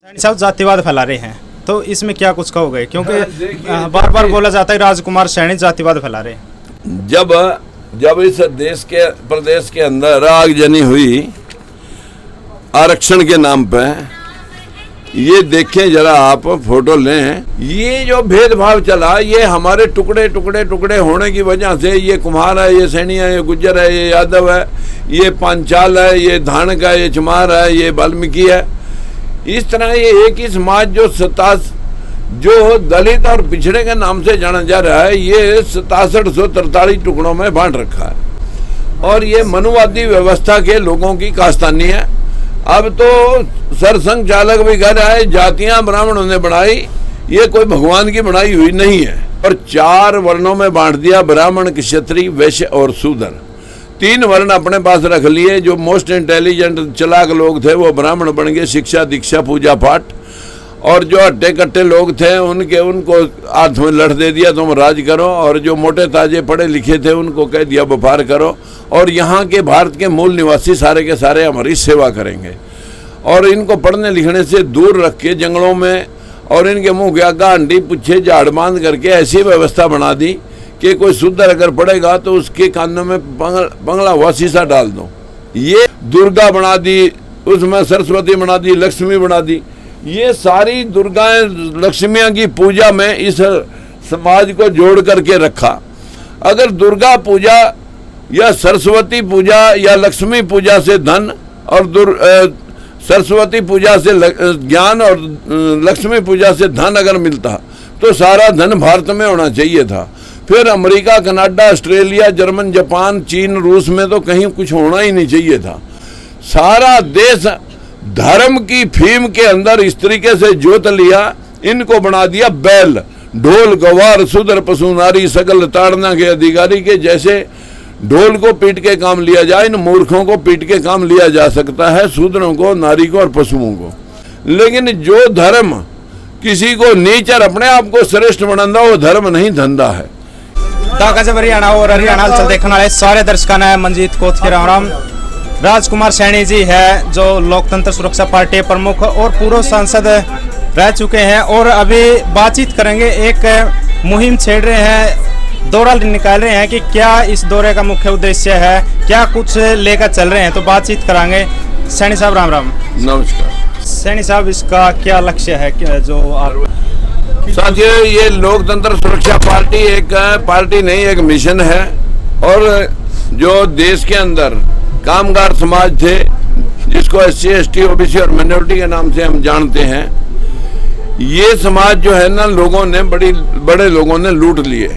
सब जातिवाद फैला रहे हैं, तो इसमें क्या कुछ कहोगे? क्योंकि बार बार बोला जाता है राजकुमार सैनी जातिवाद फैला रहे हैं। जब इस देश के प्रदेश के अंदर आगजनी हुई आरक्षण के नाम पे, ये देखें जरा आप फोटो लें, ये जो भेदभाव चला ये हमारे टुकड़े टुकड़े टुकड़े होने की वजह से, ये कुम्हार है, ये सैनी है, ये गुज्जर है, ये यादव है, ये पांचाल है, ये धानक है, ये चमार है, ये वाल्मीकि है, इस तरह ये एक ही समाज जो दलित और पिछड़े के नाम से जाना जा रहा है, ये 6743 टुकड़ों में बांट रखा है और ये मनुवादी व्यवस्था के लोगों की कास्तानी है। अब तो सरसंघ चालक भी कह रहा है जातियां ब्राह्मणों ने बनाई, ये कोई भगवान की बनाई हुई नहीं है। और 4 वर्णों में बांट दिया, ब्राह्मण, क्षत्रिय, वैश्य और शूद्र। 3 वर्ण अपने पास रख लिए। जो मोस्ट इंटेलिजेंट चलाक लोग थे वो ब्राह्मण बन गए, शिक्षा दीक्षा पूजा पाठ, और जो हट्टे कट्टे लोग थे उनको हाथ में लठ दे दिया तुम राज करो, और जो मोटे ताजे पढ़े लिखे थे उनको कह दिया व्यापार करो, और यहाँ के भारत के मूल निवासी सारे के सारे हमारी सेवा करेंगे। और इनको पढ़ने लिखने से दूर रख के जंगलों में और इनके मुंह के आगा हंडी पुच्छे झाड़ बांध करके ऐसी व्यवस्था बना दी कि कोई शुद्ध अगर पढ़ेगा तो उसके कानों में बंगला हुआ शीशा डाल दो। ये दुर्गा बना दी, उसमें सरस्वती बना दी, लक्ष्मी बना दी। ये सारी दुर्गाएं लक्ष्मियां की पूजा में इस समाज को जोड़ करके रखा। अगर दुर्गा पूजा या सरस्वती पूजा या लक्ष्मी पूजा से धन और सरस्वती पूजा से ज्ञान और लक्ष्मी पूजा से धन अगर मिलता तो सारा धन भारत में होना चाहिए था। फिर America, Canada, Australia, German, Japan, चीन, रूस में तो कहीं कुछ होना ही नहीं चाहिए था। सारा देश धर्म की फीम के अंदर इस तरीके से जोत लिया, इनको बना दिया बैल, ढोल, गवार, शूद्र, पशु, नारी, सकल ताड़ना के अधिकारी के जैसे ढोल को पीट के काम लिया जाए, इन मूर्खों को पीट के काम लिया जा सकता है, शूद्रों को, नारी को और पशुओं को। लेकिन जो धर्म किसी को नीच और अपने आप को श्रेष्ठ बनाता वो धर्म नहीं, धंधा है। हरियाणा और हरियाणा चल देखने वाले सारे दर्शकों ने मंजीत कोत के राम राम। राजकुमार सैनी जी है जो लोकतंत्र सुरक्षा पार्टी प्रमुख और पूर्व सांसद रह चुके हैं और अभी बातचीत करेंगे। एक मुहिम छेड़ रहे हैं, दौरा निकाल रहे हैं कि क्या इस दौरे का मुख्य उद्देश्य है, क्या कुछ लेकर चल रहे हैं, तो बातचीत करांगे। सैनी साहब राम राम। नमस्कार। सैनी साहब, इसका क्या लक्ष्य है जो आप? साथियों, ये लोकतंत्र सुरक्षा पार्टी एक पार्टी नहीं, एक मिशन है। और जो देश के अंदर कामगार समाज थे जिसको SC, ST, OBC और माइनॉरिटी के नाम से हम जानते हैं, ये समाज जो है ना लोगों ने बड़े लोगों ने लूट लिए।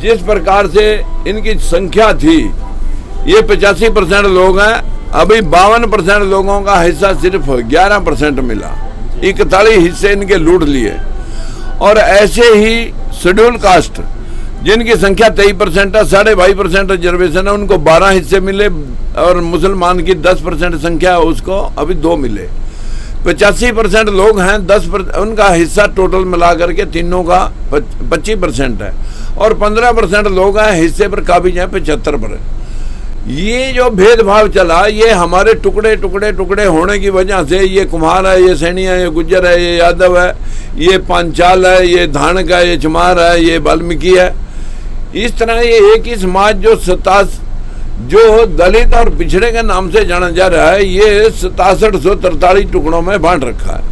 जिस प्रकार से इनकी संख्या थी, ये 85% लोग हैं, अभी 52% लोगों का हिस्सा सिर्फ 11% मिला, 41 हिस्से इनके लूट लिए। और ऐसे ही शेड्यूल कास्ट जिनकी संख्या 23% है, 22.5% रिजर्वेशन है, उनको 12 हिस्से मिले, और मुसलमान की 10% संख्या है, उसको अभी 2 मिले। 85% लोग हैं, 10% उनका हिस्सा टोटल मिला करके तीनों का 25% है, और 15% लोग हैं हिस्से पर काबिज हैं 75%। ये जो भेदभाव चला ये हमारे टुकड़े टुकड़े टुकड़े होने की वजह से, ये कुम्हार है, ये सैनी है, ये गुज्जर है, ये यादव है, ये पांचाल है, ये धानक है, ये चमार है, ये वाल्मीकि है, इस तरह ये एक ही समाज जो दलित और पिछड़े के नाम से जाना जा रहा है, ये 6743 टुकड़ों में बांट रखा है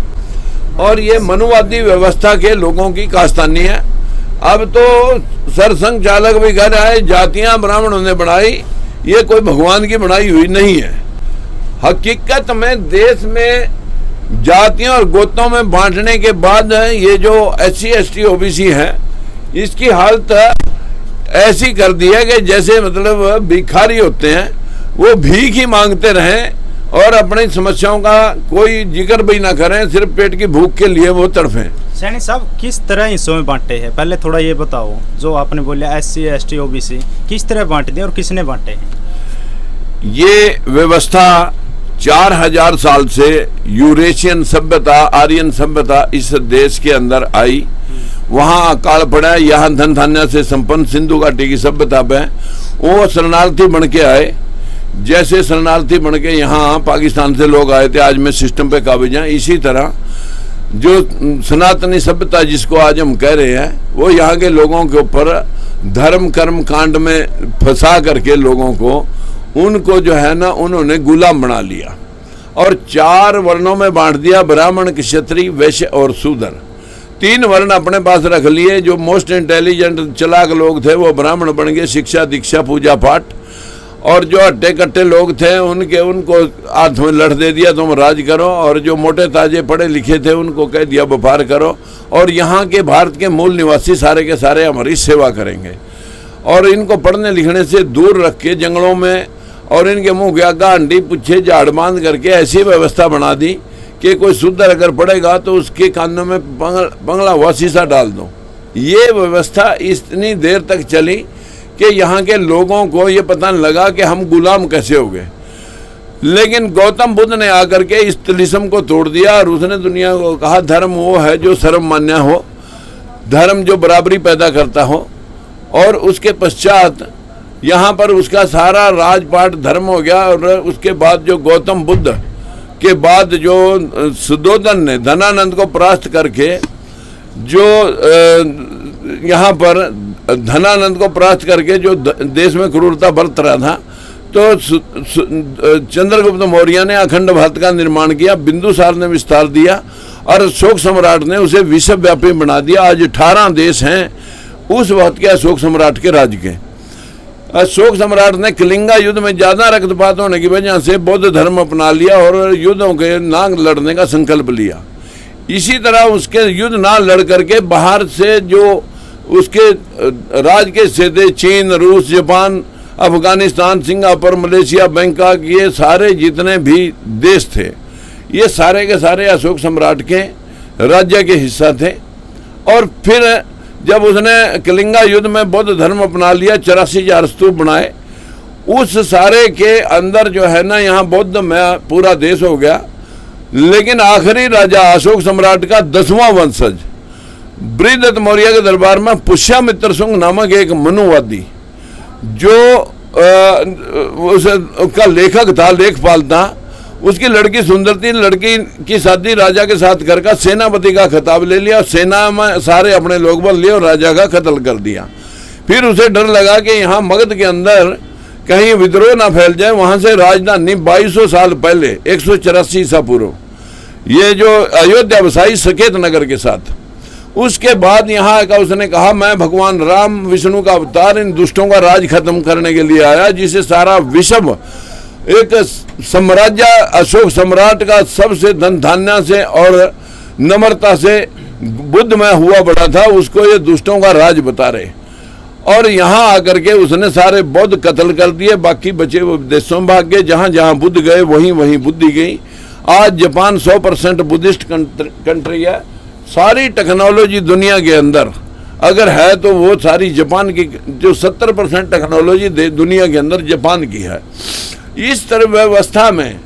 और ये मनुवादी व्यवस्था के लोगों की कास्तानी है। अब तो सरसंघ चालक भी कह रहा है जातियां ब्राह्मणों ने बनाई, ये कोई भगवान की बनाई हुई नहीं है। हकीकत में देश में जातियों और गोत्रों में बांटने के बाद ये जो SC, ST, OBC है, इसकी हालत ऐसी कर दी है कि जैसे मतलब भिखारी होते हैं, वो भीख ही मांगते रहें और अपनी समस्याओं का कोई जिक्र भी ना करें, सिर्फ पेट की भूख के लिए वो तड़फें। सैनी साहब, किस तरह हिस्सों में बांटे हैं, पहले थोड़ा ये बताओ। जो आपने बोला SC, ST, OBC किस तरह बांट दिए और किसने बांटे हैं? ये व्यवस्था 4000 साल से यूरेशियन सभ्यता, आर्यन सभ्यता इस देश के अंदर आई, वहाँ अकाल पड़ा, यहाँ धन धान्य से संपन्न सिंधु घाटी की सभ्यता पे वो शरणार्थी बन के आए। जैसे शरणार्थी बन के यहाँ पाकिस्तान से लोग आए थे, आज में सिस्टम पे काबिज हैं, इसी तरह जो सनातनी सभ्यता जिसको आज हम कह रहे हैं, वो यहाँ के लोगों के ऊपर धर्म कर्म कांड में फंसा करके लोगों को, उनको जो है ना, उन्होंने गुलाम बना लिया और 4 वर्णों में बांट दिया, ब्राह्मण, क्षत्रिय, वैश्य और शूद्र। 3 वर्ण अपने पास रख लिए। जो मोस्ट इंटेलिजेंट चालाक लोग थे वो ब्राह्मण बन गए, शिक्षा दीक्षा पूजा पाठ, और जो हट्टे कट्टे लोग थे उनको हाथ में लठ दे दिया, तुम राज करो, और जो मोटे ताजे पढ़े लिखे थे उनको कह दिया व्यापार करो, और यहाँ के भारत के मूल निवासी सारे के सारे हमारी सेवा करेंगे। और इनको पढ़ने लिखने से दूर रख के जंगलों में और इनके मुंह के आगा हंडी पूछे झाड़ बांध करके ऐसी व्यवस्था बना दी कि कोई शूद्र अगर पड़ेगा तो उसके कानों में बंगला हुआ शीशा डाल दो। ये व्यवस्था इतनी देर तक चली कि यहाँ के लोगों को ये पता नहीं लगा कि हम गुलाम कैसे हो गए। लेकिन गौतम बुद्ध ने आकर के इस तिलिस्म को तोड़ दिया और उसने दुनिया को कहा धर्म वो है जो सर्वमान्य हो, धर्म जो बराबरी पैदा करता हो। और उसके पश्चात यहाँ पर उसका सारा राजपाट धर्म हो गया। और उसके बाद जो गौतम बुद्ध के बाद जो सुद्धोधन ने धनानंद को परास्त करके जो यहाँ पर धनानंद को परास्त करके जो देश में क्रूरता बरत रहा था, तो चंद्रगुप्त मौर्य ने अखंड भारत का निर्माण किया, बिंदुसार ने विस्तार दिया और अशोक सम्राट ने उसे विश्वव्यापी बना दिया। आज 18 देश हैं उस वक्त के अशोक सम्राट के राज के। अशोक सम्राट ने कलिंगा युद्ध में ज्यादा रक्तपात होने की वजह से बौद्ध धर्म अपना लिया और युद्धों के ना लड़ने का संकल्प लिया। इसी तरह उसके युद्ध ना लड़ करके बाहर से जो उसके राज के हिस्से थे, चीन, रूस, Japan, Afghanistan, Singapore, Malaysia, Bangkok, ये सारे जितने भी देश थे, ये सारे के सारे अशोक सम्राट के राज्य के हिस्सा थे। और फिर जब उसने कलिंगा युद्ध में बौद्ध धर्म अपना लिया, 84,000 स्तूप बनाए, उस सारे के अंदर जो है ना, यहाँ बौद्ध में पूरा देश हो गया। लेकिन आखिरी राजा अशोक सम्राट का 10वां वंशज बृहदत्त मौर्य के दरबार में पुष्यमित्र शुंग नामक एक मनुवादी, जो उसका लेखक था, लेखपाल था, उसकी लड़की सुंदरती, लड़की की शादी राजा के साथ करके सेनापति का खिताब ले लिया, सेना में सारे अपने लोग बन लिए और राजा का कत्ल कर दिया। फिर उसे डर लगा कि यहाँ मगध के अंदर कहीं विद्रोह ना फैल जाए, वहां से राजधानी 2200 साल पहले 184 ईसा पूर्व ये जो अयोध्या बसाई सकेत नगर के साथ। उसके बाद यहाँ का उसने कहा मैं भगवान राम विष्णु का अवतार इन दुष्टों का राज खत्म करने के लिए आया, जिसे सारा विश्व एक साम्राज्य अशोक सम्राट का सबसे धन धान्य से और नम्रता से बुद्ध में हुआ बड़ा था, उसको ये दुष्टों का राज बता रहे। और यहाँ आकर के उसने सारे बौद्ध कत्ल कर दिए, बाकी बचे वो देशों में भाग गए। जहाँ जहाँ बुद्ध गए वहीं वहीं बुद्धि गई। आज जापान 100% बुद्धिस्ट कंट्री है। सारी टेक्नोलॉजी दुनिया के अंदर अगर है तो वो सारी जापान की, जो 70% टेक्नोलॉजी दुनिया के अंदर जापान की है। इस तरह व्यवस्था में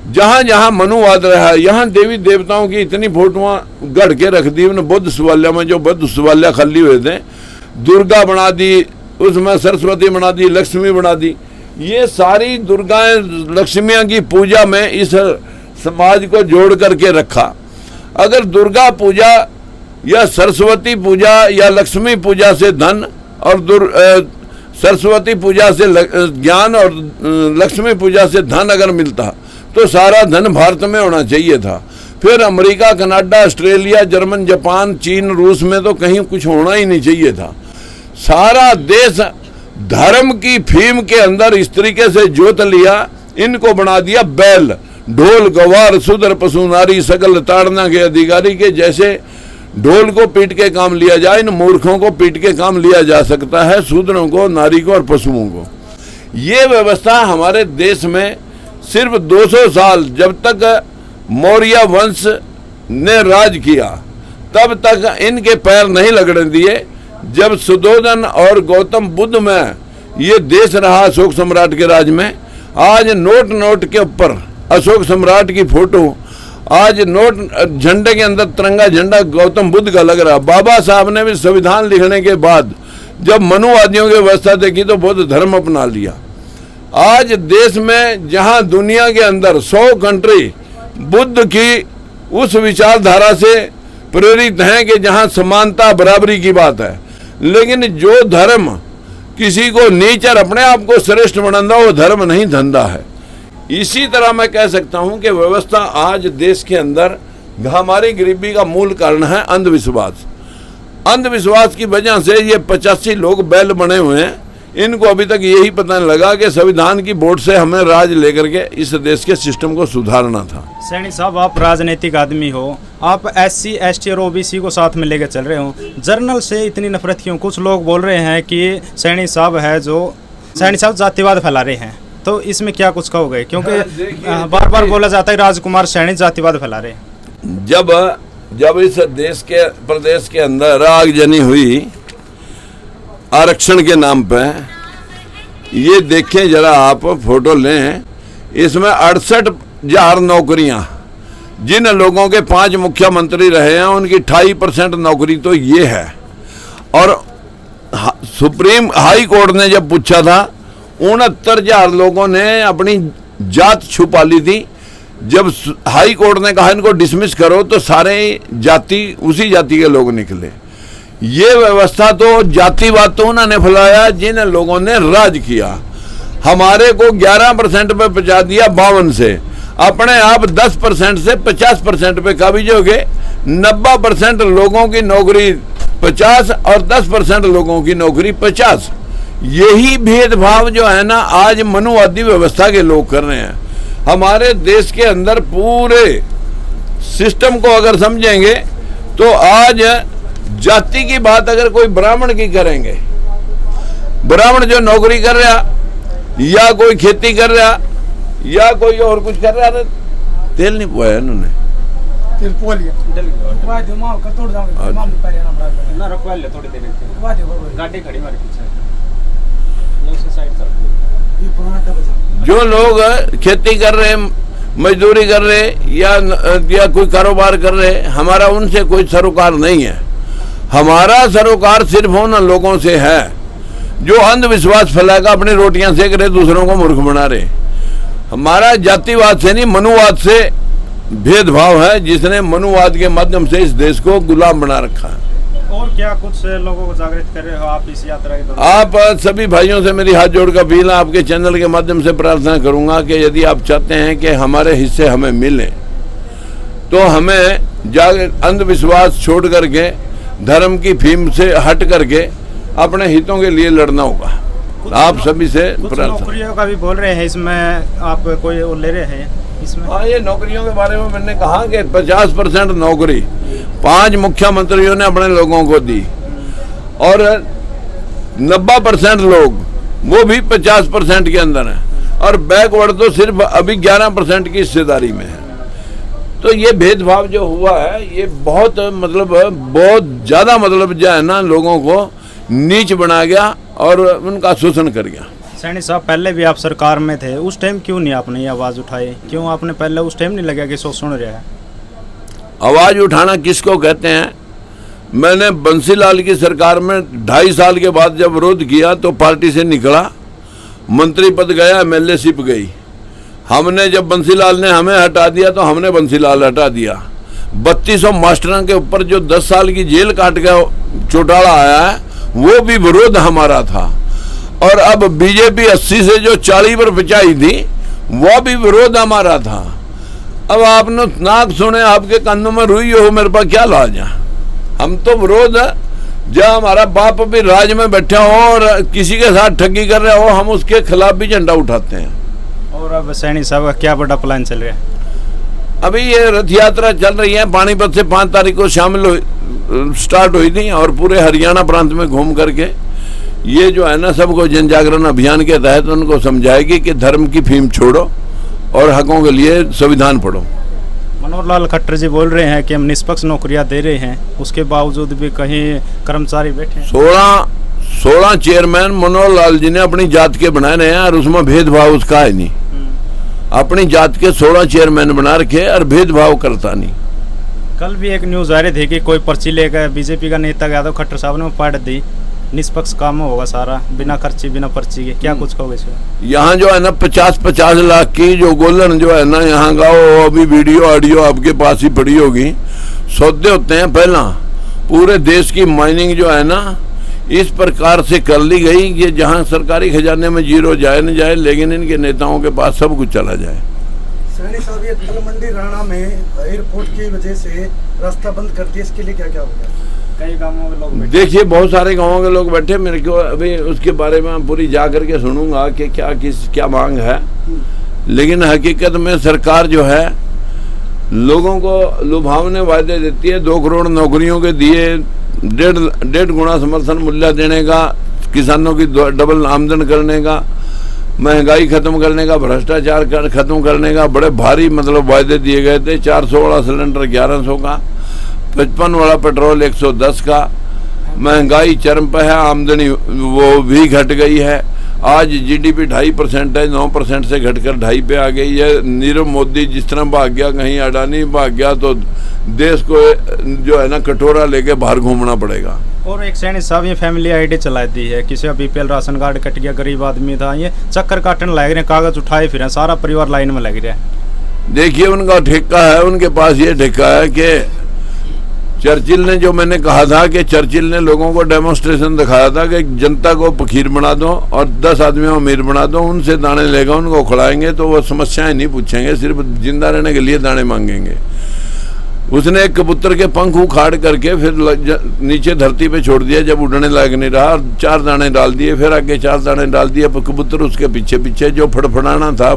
जहाँ जहाँ मनुवाद रहा है, यहाँ देवी देवताओं की इतनी फोटोआं गढ़ के रख दी उन्होंने बुद्ध शिवालय में, जो बुद्ध शिवालय खाली हुए थे, दुर्गा बना दी, उसमें सरस्वती बना दी, लक्ष्मी बना दी। ये सारी दुर्गाएं लक्ष्मियाँ की पूजा में इस समाज को जोड़ करके रखा। अगर दुर्गा पूजा या सरस्वती पूजा या लक्ष्मी पूजा से धन और सरस्वती पूजा से ज्ञान और लक्ष्मी पूजा से धन अगर मिलता तो सारा धन भारत में होना चाहिए था। फिर America, Canada, Australia, German, Japan, चीन, रूस में तो कहीं कुछ होना ही नहीं चाहिए था। सारा देश धर्म की फीम के अंदर इस तरीके से जोत लिया, इनको बना दिया बैल, ढोल, गवार, शूद्र, पशु, नारी, सकल ताड़ना के अधिकारी के जैसे ढोल को पीट के काम लिया जाए, इन मूर्खों को पीट के काम लिया जा सकता है, शूद्रों को, नारी को और पशुओं को। ये व्यवस्था हमारे देश में सिर्फ 200 साल जब तक मौर्य वंश ने राज किया तब तक इनके पैर नहीं लगने दिए। जब सुद्धोधन और गौतम बुद्ध में ये देश रहा अशोक सम्राट के राज में, आज नोट नोट के ऊपर अशोक सम्राट की फोटो, आज नोट झंडे के अंदर तिरंगा झंडा गौतम बुद्ध का लग रहा। बाबा साहब ने भी संविधान लिखने के बाद जब मनुवादियों की व्यवस्था देखी तो बौद्ध धर्म अपना लिया। आज देश में जहां दुनिया के अंदर 100 कंट्री बुद्ध की उस विचारधारा से प्रेरित हैं कि जहां समानता बराबरी की बात है, लेकिन जो धर्म किसी को नीच और अपने आप को श्रेष्ठ बनाता वो धर्म नहीं धंधा है। इसी तरह मैं कह सकता हूं कि व्यवस्था आज देश के अंदर हमारी गरीबी का मूल कारण है अंधविश्वास। अंधविश्वास की वजह से ये 85 लोग बैल बने हुए हैं। इनको अभी तक यही पता नहीं लगा कि संविधान की वोट से हमें राज लेकर के इस देश के सिस्टम को सुधारना था। सैनी साहब, आप राजनीतिक आदमी हो, आप SC ST और OBC को साथ में लेकर चल रहे हो, जर्नल से इतनी नफरत क्यों? कुछ लोग बोल रहे हैं कि सैनी साहब है जो सैनी साहब जातिवाद फैला रहे हैं, तो इसमें क्या कुछ कहोगे? क्योंकि बार बार बोला जाता है राजकुमार सैनी जातिवाद फैला रहे हैं। जब इस देश के प्रदेश के अंदर आगजनी हुई आरक्षण के नाम पे, ये देखें जरा आप फोटो लें, इसमें 68,000 नौकरियां, जिन लोगों के 5 मुख्यमंत्री रहे हैं उनकी 28% नौकरी तो ये है। और सुप्रीम हाई कोर्ट ने जब पूछा था 69,000 लोगों ने अपनी जात छुपा ली थी। जब हाई कोर्ट ने कहा इनको डिसमिस करो तो सारे जाति उसी जाति के लोग निकले। ये व्यवस्था तो जातिवाद तो उन्होंने फैलाया जिन लोगों ने राज किया। हमारे को 11% पे पहुंचा दिया 52 से, अपने आप 10% से 50% पे काबिज हो गए। 90% लोगों की नौकरी 50 और 10% लोगों की नौकरी 50। यही भेदभाव जो है ना आज मनुवादी व्यवस्था के लोग कर रहे हैं। हमारे देश के अंदर पूरे सिस्टम को अगर समझेंगे तो आज जाति की बात अगर कोई ब्राह्मण की करेंगे, ब्राह्मण जो नौकरी कर रहा या कोई खेती कर रहा या कोई और कुछ कर रहा, तेल नहीं पुआया इन्होंने, तेल पुआ लिया गाड़ी खड़ी मारी पीछे। जो लोग खेती कर रहे, मजदूरी कर रहे या कोई कारोबार कर रहे, हमारा उनसे कोई सरोकार नहीं है। हमारा सरोकार सिर्फ उन लोगों से है जो अंधविश्वास फैलाकर अपनी रोटियां सेक रहे, दूसरों को मूर्ख बना रहे। हमारा जातिवाद से नहीं मनुवाद से भेदभाव है, जिसने मनुवाद के माध्यम से इस देश को गुलाम बना रखा है। और क्या कुछ लोगों को जागृत कर रहे हो आप इस यात्रा के दौरान? आप सभी भाइयों से मेरी हाथ जोड़ कर अपील है, आपके चैनल के माध्यम से प्रार्थना करूंगा कि यदि आप चाहते हैं कि हमारे हिस्से हमें मिले तो हमें अंधविश्वास छोड़ करके धर्म की फीम से हट करके अपने हितों के लिए लड़ना होगा। आप सभी से प्रार्थना। नौकरियों का भी बोल रहे हैं, इसमें आप कोई वो ले रहे हैं इसमें? हाँ, ये नौकरियों के बारे में मैंने कहा कि 50% नौकरी 5 मुख्यमंत्रियों ने अपने लोगों को दी और 90% लोग वो भी 50% के अंदर हैं और बैकवर्ड तो सिर्फ अभी 11% की हिस्सेदारी में है। तो ये भेदभाव जो हुआ है ये बहुत ज़्यादा जो है ना लोगों को नीच बना गया और उनका शोषण कर गया। सैनी साहब, पहले भी आप सरकार में थे, उस टाइम क्यों नहीं आपने ये आवाज़ उठाई? क्यों आपने पहले उस टाइम नहीं लगा कि शोषण हो रहा है? आवाज़ उठाना किसको कहते हैं? मैंने बंसीलाल की सरकार में 2.5 साल के बाद जब विरोध किया तो पार्टी से निकला, मंत्री पद गया, MLA-शिप गई। हमने जब बंसीलाल ने हमें हटा दिया तो हमने बंसीलाल हटा दिया। 3200 मास्टरों के ऊपर जो 10 साल की जेल काट के चौटाला आया है वो भी विरोध हमारा था। और अब बीजेपी 80 से जो 40 पर पिचाई थी वो भी विरोध हमारा था। अब आपने नाक सुने आपके कानों में रुई हो, मेरे पास क्या लाज है? हम तो विरोध जब हमारा बाप भी राज में बैठा हो और किसी के साथ ठगी कर रहा हो, हम उसके खिलाफ भी झंडा उठाते हैं। और अब सैनी साहब का क्या बड़ा प्लान चल रहा है? अभी ये रथ यात्रा चल रही है, पानीपत से 5 तारीख को स्टार्ट हुई थी और पूरे हरियाणा प्रांत में घूम करके ये जो है ना सबको जन जागरण अभियान के तहत उनको समझाएगी कि धर्म की फीम छोड़ो और हकों के लिए संविधान पढ़ो। मनोहर लाल खट्टर जी बोल रहे हैं कि हम निष्पक्ष नौकरियां दे रहे हैं, उसके बावजूद भी कहीं कर्मचारी बैठे हैं। 16 चेयरमैन मनोहर लाल जी ने अपनी जात के बनाए रहे हैं और उसमें भेदभाव उसका है नहीं। अपनी जात के 16 चेयरमैन बना रखे और भेदभाव करता नहीं। कल भी एक न्यूज आ रही थी कि कोई पर्ची लेकर बीजेपी का नेता गया तो खट्टर साहब ने पाट दी, निष्पक्ष काम होगा सारा, बिना खर्ची बिना पर्ची के। क्या कुछ कहोगे इसमें? यहाँ जो है ना 50-50 लाख की जो गोलन जो है ना यहाँ का, वो अभी वीडियो ऑडियो आपके पास ही पड़ी होगी, सौदे होते हैं पहला, पूरे देश की माइनिंग जो है ना इस प्रकार से कर ली गई कि जहां सरकारी खजाने में जीरो जाए न जाए, लेकिन इनके नेताओं के पास सब कुछ चला जाए। सैनी साहब, ये तलमंडी राणा में एयरपोर्ट की वजह से रास्ता बंद कर दिया, इसके लिए क्या क्या होगा? कई गांवों के लोग देखिए बहुत सारे गांवों के लोग बैठे, मेरे को अभी उसके बारे में पूरी जा करके सुनूंगा कि क्या मांग है, लेकिन हकीकत में सरकार जो है लोगों को लुभावने वादे देती है। 2 करोड़ नौकरियों के दिए, 1.5 गुना समर्थन मूल्य देने का, किसानों की डबल आमदन करने का, महंगाई खत्म करने का, भ्रष्टाचार खत्म करने का बड़े भारी मतलब वायदे दिए गए थे। 400 वाला सिलेंडर 1100 का, 55 वाला पेट्रोल 110 का, महंगाई चरम पर है, आमदनी वो भी घट गई है। आज जीडीपी 2.5% है, 9% से घटकर 2.5 पे आ गई है। नीरव मोदी जिस तरह भाग गया, कहीं अडानी भाग गया, तो देश को जो है ना कटोरा लेके बाहर घूमना पड़ेगा। और एक सैनी साहब ये फैमिली आईडी चला दी है, किसी का बीपीएल राशन कार्ड कट गया, गरीब आदमी था, ये चक्कर काटने लग रहे, कागज उठाए फिर सारा परिवार लाइन में लग रहा है। देखिए उनका ठेका है, उनके पास ये ठेका है कि चर्चिल ने, जो मैंने कहा था कि चर्चिल ने लोगों को डेमोन्स्ट्रेशन दिखाया था कि जनता को फकीर बना दो और 10 आदमियों अमीर बना दो, उनसे दाने लेगा, उनको खिलाएंगे तो वो समस्याएं नहीं पूछेंगे, सिर्फ जिंदा रहने के लिए दाने मांगेंगे। उसने एक कबूतर के पंख उखाड़ करके फिर नीचे धरती पे छोड़ दिया, जब उड़ने लायक नहीं रहा, 4 दाने डाल दिए, फिर आगे 4 दाने डाल दिए, कबूतर उसके पीछे पीछे, जो फड़फड़ाना था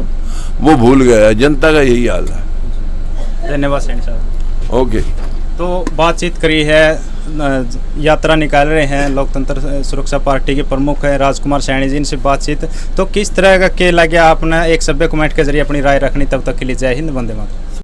वो भूल गया। जनता का यही हाल है। धन्यवाद सैनी साहब। ओके, तो बातचीत करी है, यात्रा निकाल रहे हैं लोकतंत्र सुरक्षा पार्टी के प्रमुख है राजकुमार सैनी जी, इनसे बातचीत तो किस तरह का के लगे आपने एक सभ्य कमेंट के जरिए अपनी राय रखनी। तब तक के लिए जय हिंद, वंदे मातरम।